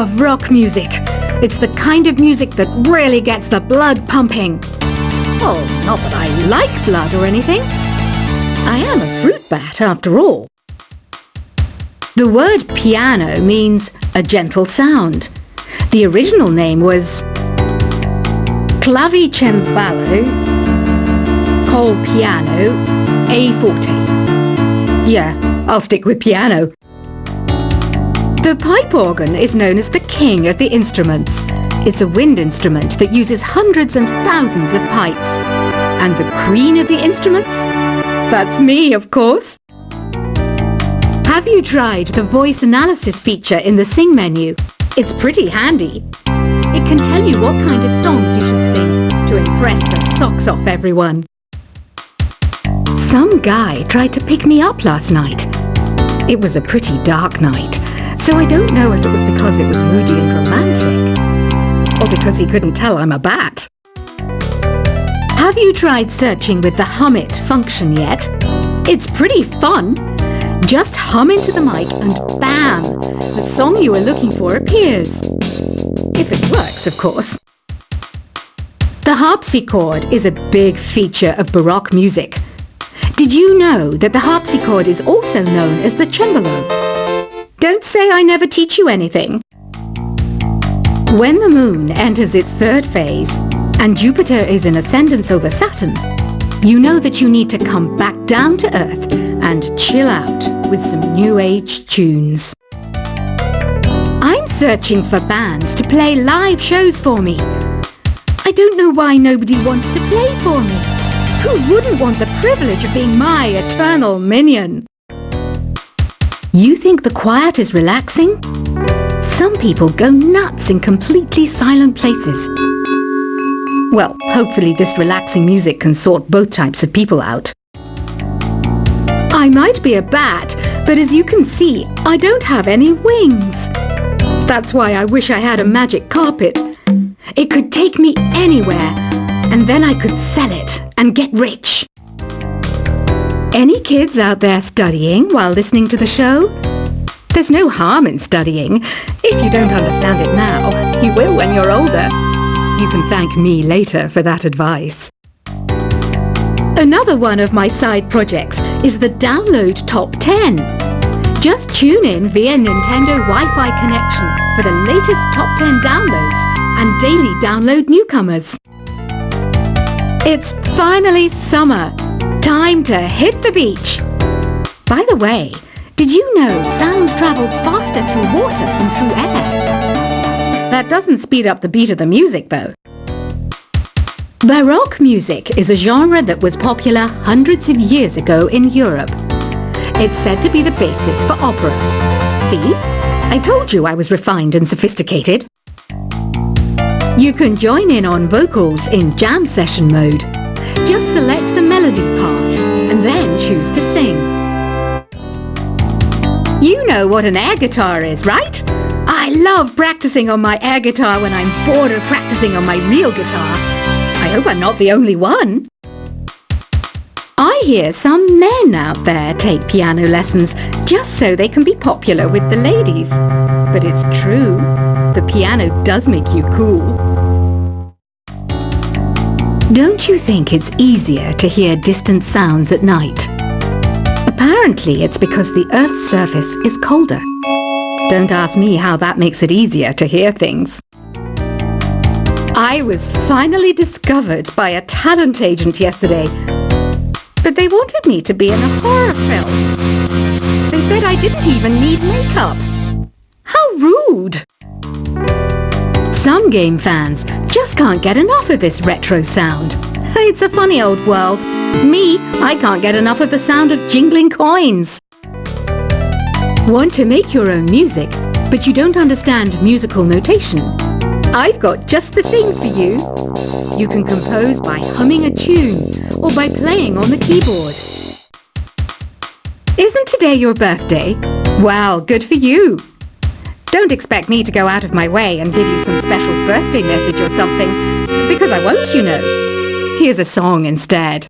love rock music. It's the kind of music that really gets the blood pumping. Oh, not that I like blood or anything. I am a fruit bat after all. The word piano means a gentle sound. The original name was clavicembalo col piano a forte. Yeah, I'll stick with piano. The pipe organ is known as the king of the instruments. It's a wind instrument that uses hundreds and thousands of pipes. And the queen of the instruments? That's me, of course. Have you tried the voice analysis feature in the Sing menu? It's pretty handy. It can tell you what kind of songs you should sing to impress the socks off everyone. Some guy tried to pick me up last night. It was a pretty dark night, so I don't know if it was because it was moody and romantic, or because he couldn't tell I'm a bat. Have you tried searching with the hum it function yet? It's pretty fun. Just hum into the mic and bam! The song you were looking for appears. If it works, of course. The harpsichord is a big feature of Baroque music. Did you know that the harpsichord is also known as the cembalo? Don't say I never teach you anything. When the moon enters its third phase and Jupiter is in ascendance over Saturn, you know that you need to come back down to Earth and chill out with some new age tunes. I'm searching for bands to play live shows for me. I don't know why nobody wants to play for me. Who wouldn't want the privilege of being my eternal minion? You think the quiet is relaxing? Some people go nuts in completely silent places. Well, hopefully this relaxing music can sort both types of people out. I might be a bat, but as you can see, I don't have any wings. That's why I wish I had a magic carpet. It could take me anywhere, and then I could sell it and get rich. Any kids out there studying while listening to the show? There's no harm in studying. If you don't understand it now, you will when you're older. You can thank me later for that advice. Another one of my side projects is the Download Top 10. Just tune in via Nintendo Wi-Fi connection for the latest Top 10 downloads and daily download newcomers. It's finally summer. Time to hit the beach. By the way, did you know sound travels faster through water than through air? That doesn't speed up the beat of the music, though. Baroque music is a genre that was popular hundreds of years ago in Europe. It's said to be the basis for opera. See? I told you I was refined and sophisticated. You can join in on vocals in jam session mode. Just select the melody part and then choose to sing. You know what an air guitar is, right? I love practicing on my air guitar when I'm bored of practicing on my real guitar. I hope I'm not the only one. I hear some men out there take piano lessons just so they can be popular with the ladies. But it's true, the piano does make you cool. Don't you think it's easier to hear distant sounds at night? Apparently it's because the Earth's surface is colder. Don't ask me how that makes it easier to hear things. I was finally discovered by a talent agent yesterday, but they wanted me to be in a horror film. They said I didn't even need makeup. How rude! Some game fans just can't get enough of this retro sound. It's a funny old world. Me, I can't get enough of the sound of jingling coins. Want to make your own music, but you don't understand musical notation? I've got just the thing for you. You can compose by humming a tune or by playing on the keyboard. Isn't today your birthday? Well, good for you. Don't expect me to go out of my way and give you some special birthday message or something, because I won't, you know. Here's a song instead.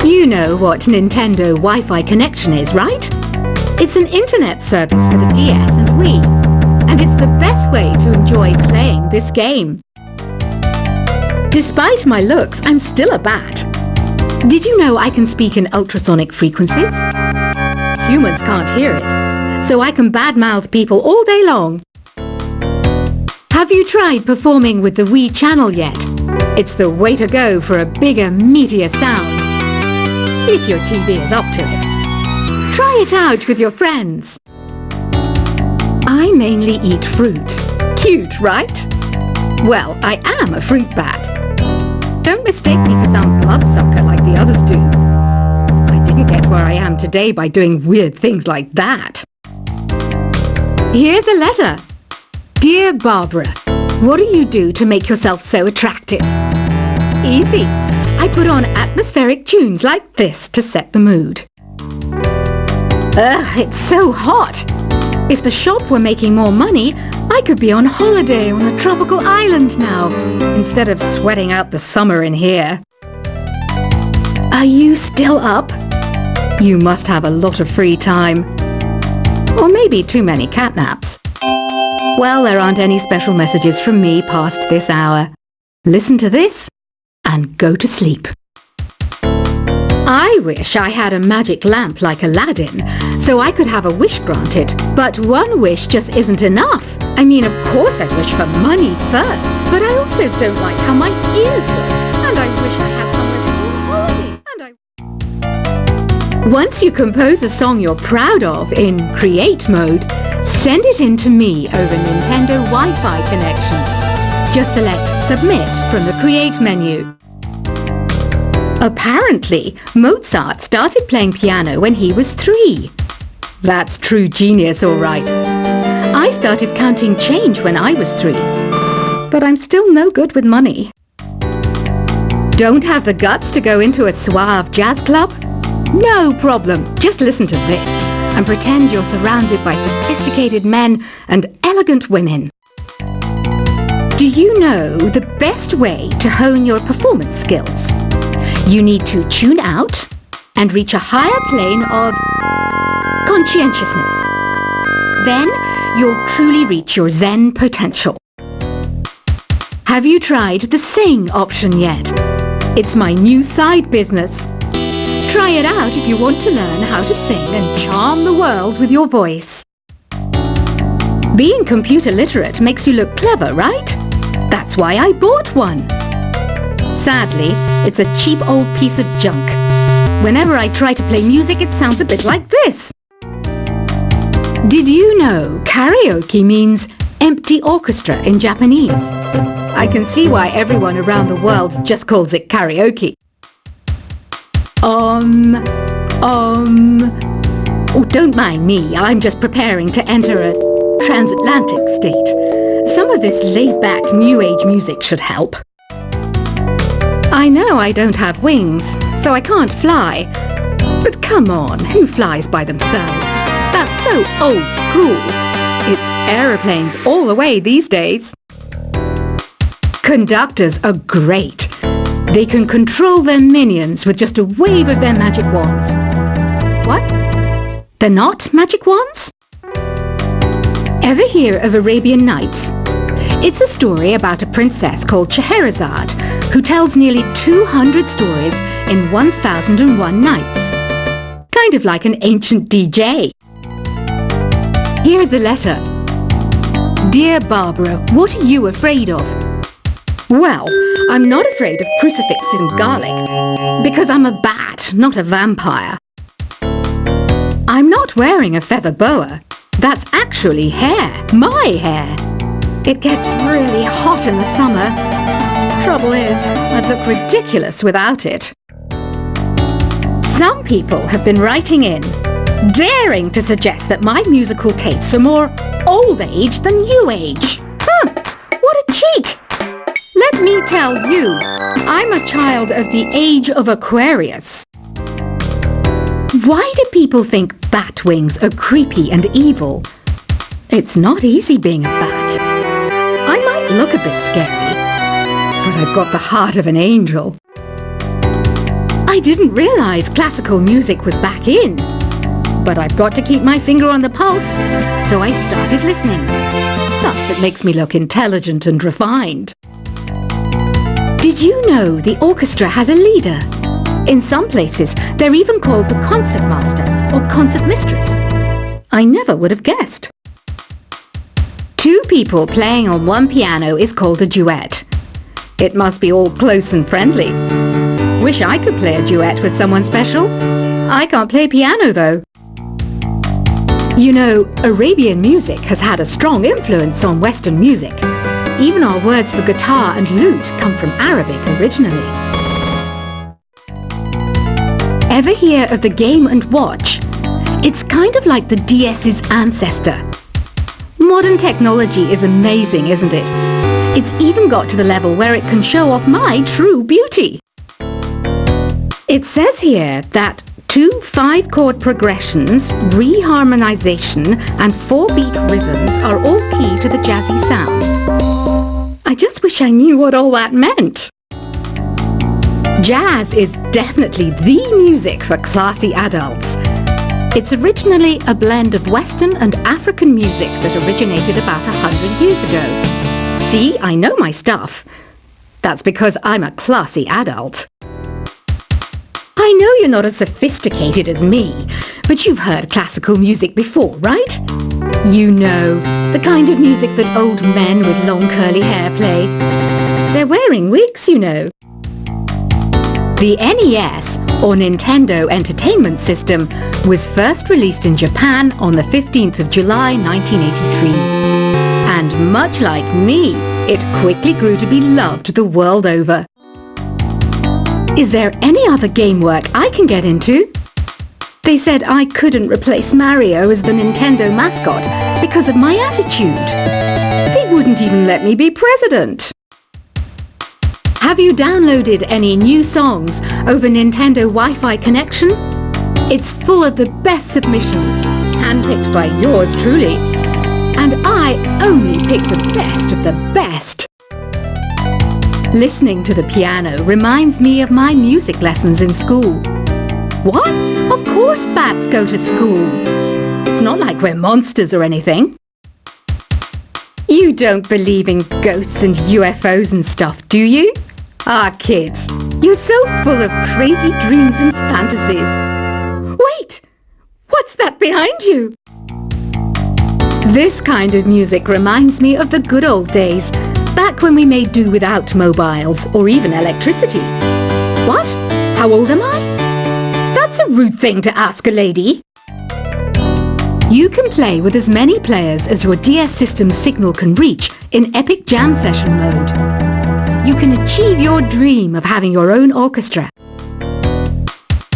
You know what Nintendo Wi-Fi connection is, right? It's an internet service for the DS and Wii, and it's enjoy playing this game. Despite my looks, I'm still a bat. Did you know I can speak in ultrasonic frequencies? Humans can't hear it, so I can badmouth people all day long. Have you tried performing with the Wii channel yet? It's the way to go for a bigger, meatier sound. If your TV is up to it. Try it out with your friends. I mainly eat fruit. Cute, right? Well, I am a fruit bat. Don't mistake me for some bloodsucker like the others do. I didn't get where I am today by doing weird things like that. Here's a letter. Dear Barbara, what do you do to make yourself so attractive? Easy. I put on atmospheric tunes like this to set the mood. Ugh, it's so hot. If the shop were making more money, I could be on holiday on a tropical island now, instead of sweating out the summer in here. Are you still up? You must have a lot of free time. Or maybe too many catnaps. Well, there aren't any special messages from me past this hour. Listen to this and go to sleep. I wish I had a magic lamp like Aladdin, so I could have a wish granted. But one wish just isn't enough. I mean, of course I wish for money first, but I also don't like how my ears look, and I wish I had somewhere to go on holiday, Once you compose a song you're proud of in Create mode, send it in to me over Nintendo Wi-Fi connection. Just select Submit from the Create menu. Apparently, Mozart started playing piano when he was 3. That's true genius, all right. I started counting change when I was 3. But I'm still no good with money. Don't have the guts to go into a suave jazz club? No problem. Just listen to this and pretend you're surrounded by sophisticated men and elegant women. Do you know the best way to hone your performance skills? You need to tune out and reach a higher plane of conscientiousness. Then you'll truly reach your Zen potential. Have you tried the Sing option yet? It's my new side business. Try it out if you want to learn how to sing and charm the world with your voice. Being computer literate makes you look clever, right? That's why I bought one. Sadly, it's a cheap old piece of junk. Whenever I try to play music, it sounds a bit like this. Did you know karaoke means empty orchestra in Japanese? I can see why everyone around the world just calls it karaoke. Oh, don't mind me. I'm just preparing to enter a transatlantic state. Some of this laid-back new age music should help. I know I don't have wings, so I can't fly. But come on, who flies by themselves? That's so old school. It's aeroplanes all the way these days. Conductors are great. They can control their minions with just a wave of their magic wands. What? They're not magic wands? Ever hear of Arabian Nights? It's a story about a princess called Scheherazade who tells nearly 200 stories in 1001 nights. Kind of like an ancient DJ. Here's a letter. Dear Barbara, what are you afraid of? Well, I'm not afraid of crucifixes and garlic, because I'm a bat, not a vampire. I'm not wearing a feather boa. That's actually hair, my hair. It gets really hot in the summer. Trouble is, I'd look ridiculous without it. Some people have been writing in, daring to suggest that my musical tastes are more old age than new age. Huh, what a cheek! Let me tell you, I'm a child of the age of Aquarius. Why do people think bat wings are creepy and evil? It's not easy being a bat. I might look a bit scary, but I've got the heart of an angel. I didn't realize classical music was back in, but I've got to keep my finger on the pulse, so I started listening. Thus it makes me look intelligent and refined. Did you know the orchestra has a leader? In some places, they're even called the concertmaster or concertmistress. I never would have guessed. Two people playing on one piano is called a duet. It must be all close and friendly. Wish I could play a duet with someone special. I can't play piano though. You know, Arabian music has had a strong influence on Western music. Even our words for guitar and lute come from Arabic originally. Ever hear of the Game & Watch? It's kind of like the DS's ancestor. Modern technology is amazing, isn't it? It's even got to the level where it can show off my true beauty. It says here that 2 5-chord progressions, reharmonization and 4-beat rhythms are all key to the jazzy sound. I just wish I knew what all that meant. Jazz is definitely the music for classy adults. It's originally a blend of Western and African music that originated about 100 years ago. See, I know my stuff. That's because I'm a classy adult. I know you're not as sophisticated as me, but you've heard classical music before, right? You know, the kind of music that old men with long curly hair play. They're wearing wigs, you know. The NES, or Nintendo Entertainment System, was first released in Japan on the 15th of July 1983. And much like me, it quickly grew to be loved the world over. Is there any other game work I can get into? They said I couldn't replace Mario as the Nintendo mascot because of my attitude. They wouldn't even let me be president. Have you downloaded any new songs over Nintendo Wi-Fi connection? It's full of the best submissions, handpicked by yours truly. And I only pick the best of the best. Listening to the piano reminds me of my music lessons in school. What? Of course bats go to school. It's not like we're monsters or anything. You don't believe in ghosts and UFOs and stuff, do you? Ah, kids, you're so full of crazy dreams and fantasies. Wait! What's that behind you? This kind of music reminds me of the good old days, back when we made do without mobiles or even electricity. What? How old am I? That's a rude thing to ask a lady. You can play with as many players as your DS system's signal can reach in Epic Jam Session mode. You can achieve your dream of having your own orchestra.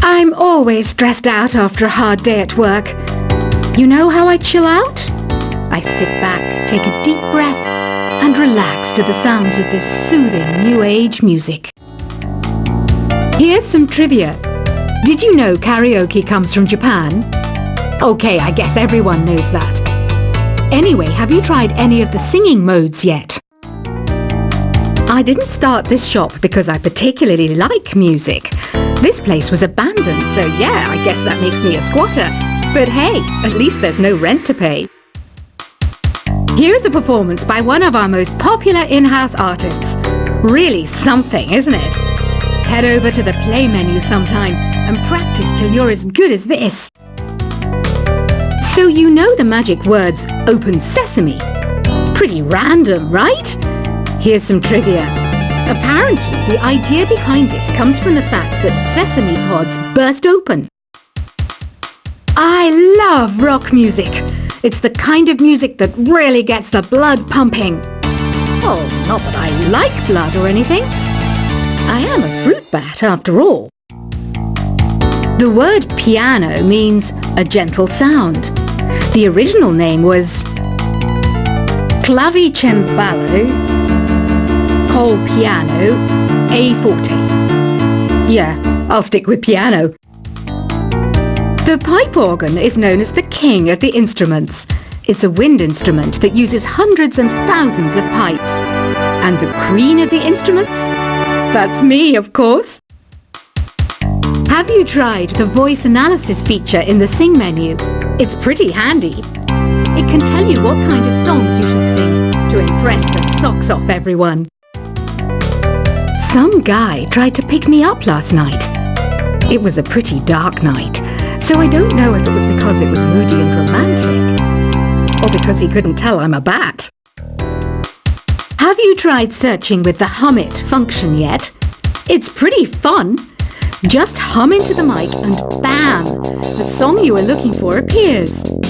I'm always stressed out after a hard day at work. You know how I chill out? I sit back, take a deep breath, and relax to the sounds of this soothing new age music. Here's some trivia. Did you know karaoke comes from Japan? Okay, I guess everyone knows that. Anyway, have you tried any of the singing modes yet? I didn't start this shop because I particularly like music. This place was abandoned, so yeah, I guess that makes me a squatter. But hey, at least there's no rent to pay. Here's a performance by one of our most popular in-house artists. Really something, isn't it? Head over to the play menu sometime and practice till you're as good as this. So you know the magic words "Open Sesame"? Pretty random, right? Here's some trivia. Apparently, the idea behind it comes from the fact that sesame pods burst open. I love rock music. It's the kind of music that really gets the blood pumping. Oh, not that I like blood or anything. I am a fruit bat after all. The word piano means a gentle sound. The original name was clavicembalo col piano a forte. Yeah, I'll stick with piano. The pipe organ is known as the king of the instruments. It's a wind instrument that uses hundreds and thousands of pipes. And the queen of the instruments? That's me, of course. Have you tried the voice analysis feature in the Sing menu? It's pretty handy. It can tell you what kind of songs you should sing impress the socks off everyone. Some guy tried to pick me up last night. It was a pretty dark night, so I don't know if it was because it was moody and romantic, or because he couldn't tell I'm a bat. Have you tried searching with the Hum It function yet? It's pretty fun. Just hum into the mic and bam! The song you were looking for appears.